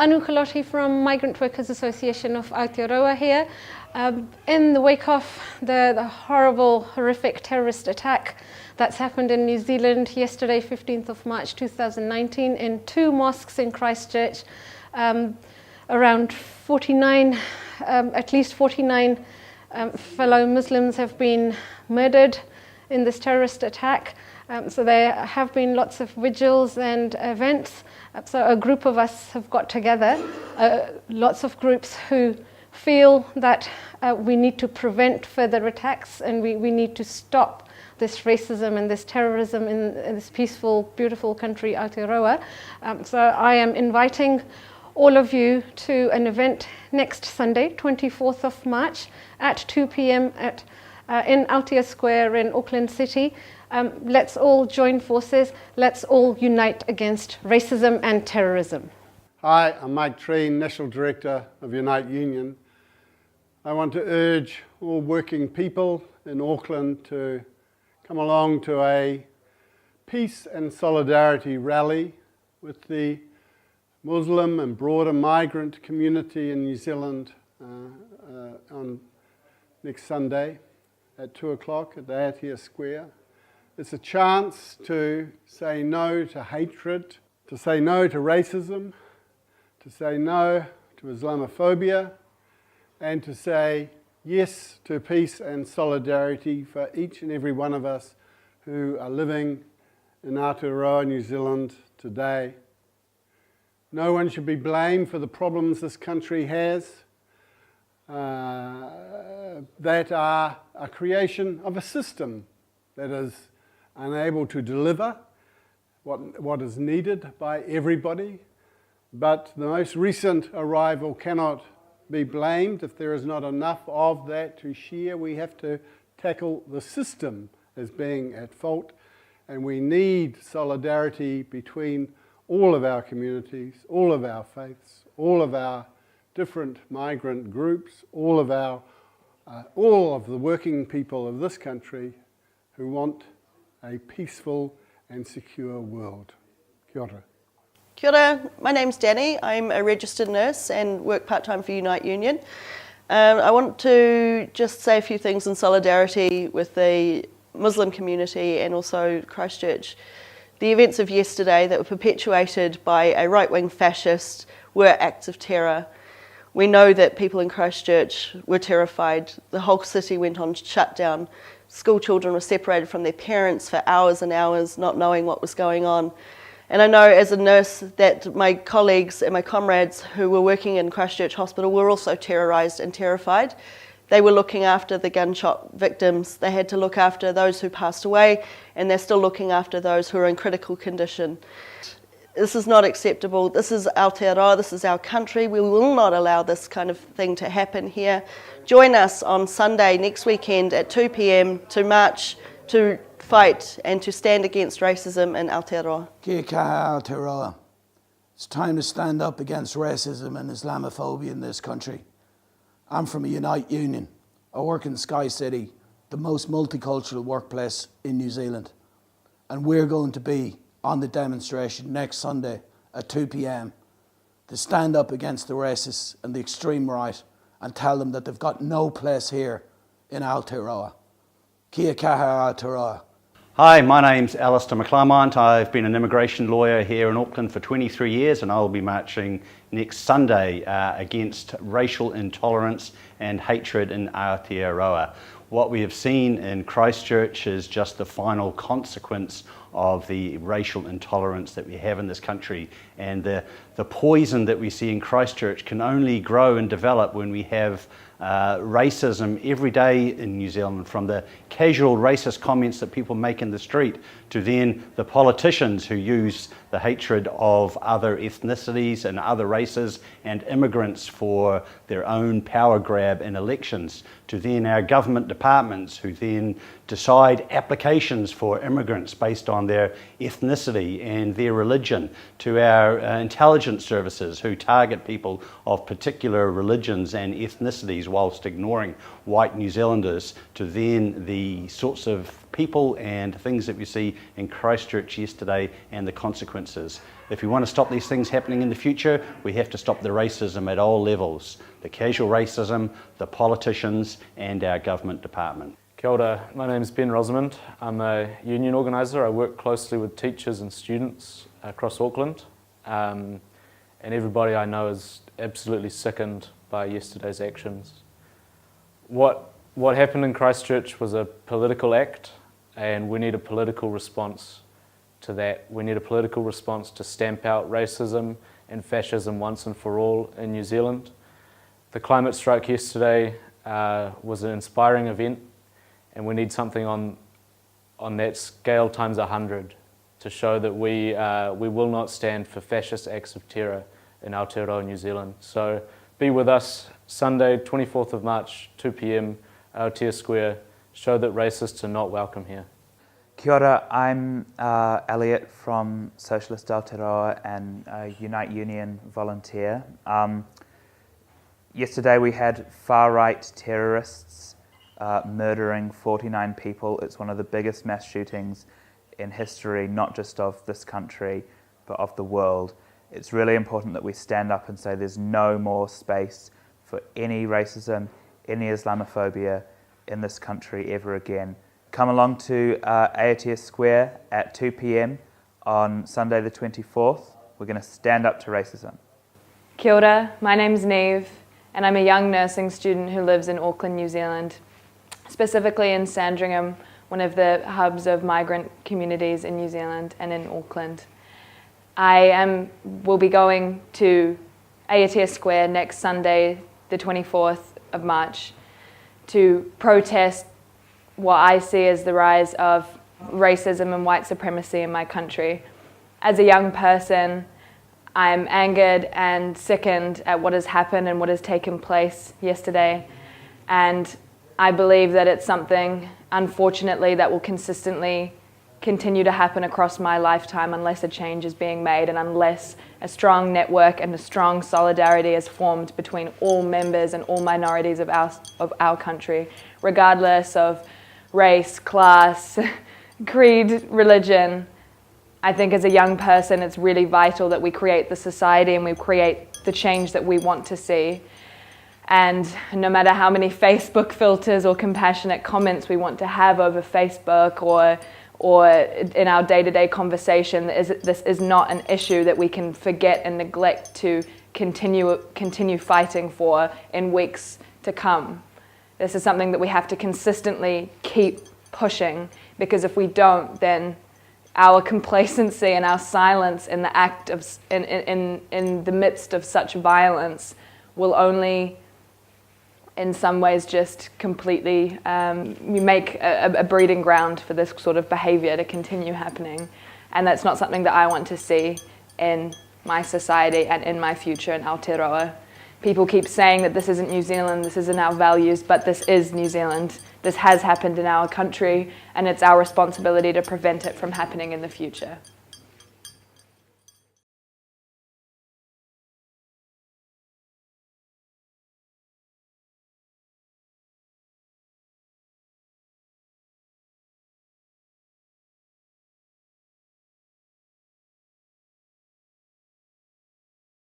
Anu Kaloti from Migrant Workers Association of Aotea here. In the wake of the horrible, horrific terrorist attack that's happened in New Zealand yesterday, 15th of March 2019, in 2 mosques in Christchurch, around 49, at least 49 fellow Muslims have been murdered in this terrorist attack. So there have been lots of vigils and events. So a group of us have got together, lots of groups who feel that we need to prevent further attacks and we need to stop this racism and this terrorism in this peaceful, beautiful country, Aotearoa. So I am inviting all of you to an event next Sunday, 24th of March at 2 p.m. In Aotea Square in Auckland City. Let's all join forces. Let's all unite against racism and terrorism. Hi, I'm Mike Treen, National Director of Unite Union. I want to urge all working people in Auckland to come along to a peace and solidarity rally with the Muslim and broader migrant community in New Zealand on next Sunday at 2 o'clock at the Aotea Square. It's a chance to say no to hatred, to say no to racism, to say no to Islamophobia, and to say yes to peace and solidarity for each and every one of us who are living in Aotearoa, New Zealand today. No one should be blamed for the problems this country has that are a creation of a system that is unable to deliver what is needed by everybody. But the most recent arrival cannot be blamed if there is not enough of that to share. We have to tackle the system as being at fault, and we need solidarity between all of our communities, all of our faiths, all of our different migrant groups, all of the working people of this country who want a peaceful and secure world. Kia ora. Kia ora, my name's Danny. I'm a registered nurse and work part-time for Unite Union. I want to just say a few things in solidarity with the Muslim community and also Christchurch. The events of yesterday that were perpetuated by a right-wing fascist were acts of terror. We know that people in Christchurch were terrified. The whole city went on shutdown. School children were separated from their parents for hours and hours, not knowing what was going on. And I know as a nurse that my colleagues and my comrades who were working in Christchurch Hospital were also terrorised and terrified. They were looking after the gunshot victims. They had to look after those who passed away, and they're still looking after those who are in critical condition. This is not acceptable. This is Aotearoa, this is our country. We will not allow this kind of thing to happen here. Join us on Sunday next weekend at 2 p.m. to march, to fight and to stand against racism in Aotearoa. Kia kaha Aotearoa. It's time to stand up against racism and Islamophobia in this country. I'm from a Unite Union. I work in Sky City, the most multicultural workplace in New Zealand. And we're going to be on the demonstration next Sunday at 2 p.m. to stand up against the racists and the extreme right and tell them that they've got no place here in Aotearoa. Kia kaha Aotearoa. Hi, my name's Alistair McClarmont. I've been an immigration lawyer here in Auckland for 23 years and I'll be marching next Sunday against racial intolerance and hatred in Aotearoa. What we have seen in Christchurch is just the final consequence of the racial intolerance that we have in this country, and the poison that we see in Christchurch can only grow and develop when we have racism every day in New Zealand, from the casual racist comments that people make in the street to then the politicians who use the hatred of other ethnicities and other races and immigrants for their own power grab in elections, to then our government departments who then decide applications for immigrants based on on their ethnicity and their religion, to our intelligence services who target people of particular religions and ethnicities whilst ignoring white New Zealanders, to then the sorts of people and things that we see in Christchurch yesterday and the consequences. If we want to stop these things happening in the future, we have to stop the racism at all levels. The casual racism, the politicians and our government department. Kia ora, my name is Ben Rosamond. I'm a union organiser. I work closely with teachers and students across Auckland. And everybody I know is absolutely sickened by yesterday's actions. What happened in Christchurch was a political act, and we need a political response to that. We need a political response to stamp out racism and fascism once and for all in New Zealand. The climate strike yesterday was an inspiring event, and we need something on that scale times 100 to show that we will not stand for fascist acts of terror in Aotea, New Zealand. So be with us Sunday, 24th of March, 2 p.m, Aotea Square. Show that racists are not welcome here. Kia ora, I'm Elliot from Socialist Aotearoa and a Unite Union volunteer. Yesterday we had far-right terrorists murdering 49 people. It's one of the biggest mass shootings in history, not just of this country, but of the world. It's really important that we stand up and say there's no more space for any racism, any Islamophobia in this country ever again. Come along to Aotea Square at 2 p.m. on Sunday the 24th. We're going to stand up to racism. Kia ora, my name's Neve, and I'm a young nursing student who lives in Auckland, New Zealand, specifically in Sandringham, one of the hubs of migrant communities in New Zealand and in Auckland. I will be going to Aotea Square next Sunday, the 24th of March, to protest what I see as the rise of racism and white supremacy in my country. As a young person, I'm angered and sickened at what has happened and what has taken place yesterday. And I believe that it's something, unfortunately, that will consistently continue to happen across my lifetime unless a change is being made and unless a strong network and a strong solidarity is formed between all members and all minorities of our country, regardless of race, class, creed, religion. I think as a young person it's really vital that we create the society and we create the change that we want to see. And no matter how many Facebook filters or compassionate comments we want to have over Facebook or in our day-to-day conversation, this is not an issue that we can forget and neglect to continue fighting for in weeks to come. This is something that we have to consistently keep pushing, because if we don't, then our complacency and our silence in the act of in the midst of such violence will only in some ways just completely make a breeding ground for this sort of behaviour to continue happening. And that's not something that I want to see in my society and in my future in Aotearoa. People keep saying that this isn't New Zealand, this isn't our values, but this is New Zealand. This has happened in our country, and it's our responsibility to prevent it from happening in the future.